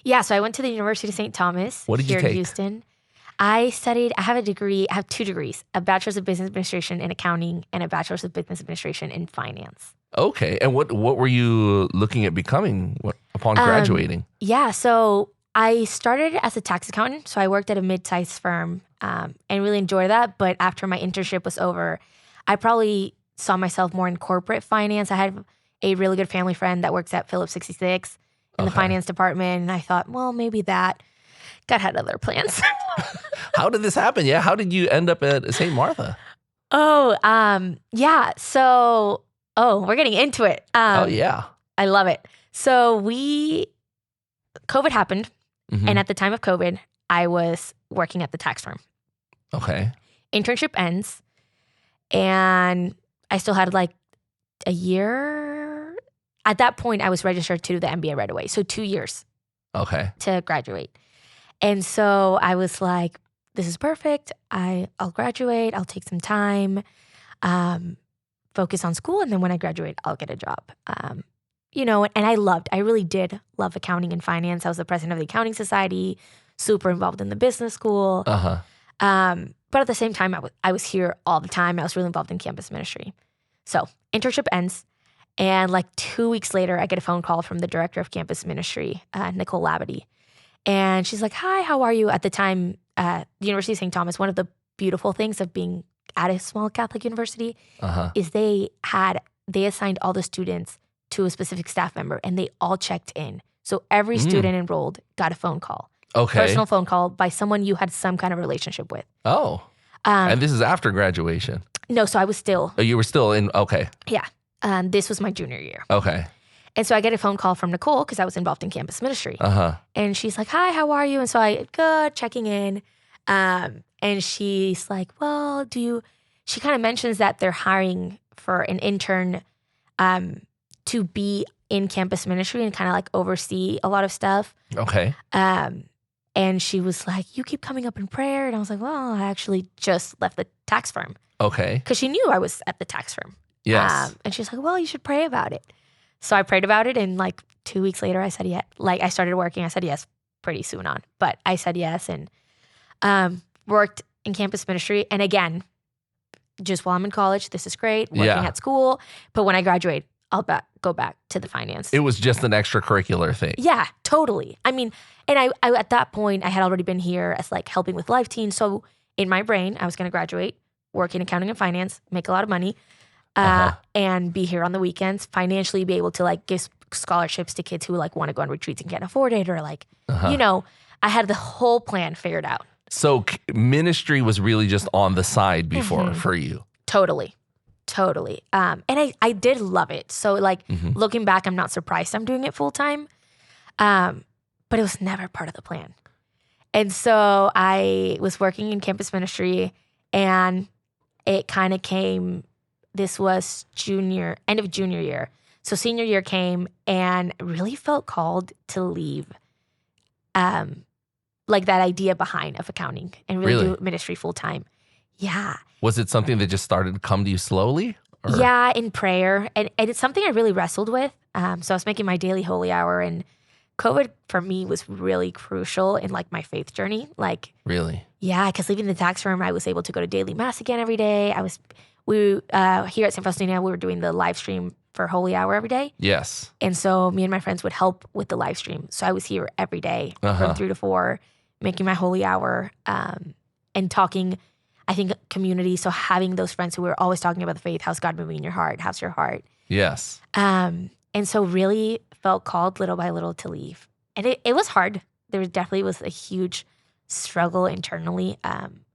Yeah, so I went to the University of St. Thomas What did you here take? in Houston. I have I have 2 degrees, a bachelor's of business administration in accounting and a bachelor's of business administration in finance. Okay. And what were you looking at becoming upon graduating? Yeah, so I started as a tax accountant. So I worked at a mid-sized firm and really enjoyed that. But after my internship was over, I probably saw myself more in corporate finance. I had a really good family friend that works at Phillips 66 in the finance department. And I thought, well, maybe that. God had other plans. How did this happen? Yeah. How did you end up at St. Martha? Yeah. So, we're getting into it. Oh, yeah. I love it. So COVID happened. Mhm. And at the time of COVID, I was working at the tax firm. Okay. Internship ends. And I still had like a year. At that point, I was registered to do the MBA right away. So 2 years Okay. to graduate. And so I was like, this is perfect. I'll graduate. I'll take some time, focus on school. And then when I graduate, I'll get a job. And I really did love accounting and finance. I was the president of the accounting society, super involved in the business school. Uh-huh. But at the same time, I was here all the time. I was really involved in campus ministry. So internship ends. And like 2 weeks later, I get a phone call from the director of campus ministry, Nicole Labadie. And she's like, hi, how are you? At the time, the University of St. Thomas, one of the beautiful things of being at a small Catholic university is they assigned all the students to a specific staff member and they all checked in. So every student enrolled got a phone call. Okay. Personal phone call by someone you had some kind of relationship with. Oh. And this is after graduation. No, so I was still. Oh, you were still in. Okay. Yeah. This was my junior year. Okay. And so I get a phone call from Nicole because I was involved in campus ministry. Uh-huh. And she's like, hi, how are you? And so I go checking in. And she's like, well, she kind of mentions that they're hiring for an intern to be in campus ministry and kind of like oversee a lot of stuff. Okay. And she was like, you keep coming up in prayer. And I was like, well, I actually just left the tax firm. Okay. Because she knew I was at the tax firm. Yes. And she's like, well, you should pray about it. So I prayed about it. And like 2 weeks later, I said yes. Like I started working. I said yes pretty soon on. But I said yes and worked in campus ministry. And again, just while I'm in college, this is great. Working at school. But when I graduate, I'll go back to the finance. It was just an extracurricular thing. Yeah, totally. I mean, and I at that point, I had already been here as like helping with Life Team. So in my brain, I was going to graduate, work in accounting and finance, make a lot of money, and be here on the weekends, financially be able to like give scholarships to kids who like want to go on retreats and can't afford it, or like, I had the whole plan figured out. So ministry was really just on the side before for you. Totally. And I did love it. So like looking back, I'm not surprised I'm doing it full time. But it was never part of the plan. And so I was working in campus ministry and it kind of came, this was end of junior year. So senior year came and really felt called to leave like that idea behind of accounting and really do ministry full time. Yeah. Was it something that just started to come to you slowly? Or? Yeah, in prayer. And it's something I really wrestled with. So I was making my daily holy hour, and COVID for me was really crucial in like my faith journey. Like, really? Yeah, because leaving the tax firm, I was able to go to daily mass again every day. We here at San Faustina, we were doing the live stream for holy hour every day. Yes. And so me and my friends would help with the live stream. So I was here every day from 3 to 4, making my holy hour and talking. I think community, so having those friends who were always talking about the faith, how's God moving in your heart? How's your heart? Yes. And so really felt called little by little to leave. And it was hard. There definitely was a huge struggle internally.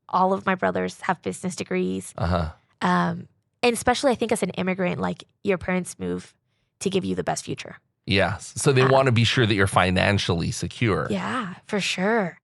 All of my brothers have business degrees. And especially I think as an immigrant, like your parents move to give you the best future. Yes. So they want to be sure that you're financially secure. Yeah, for sure.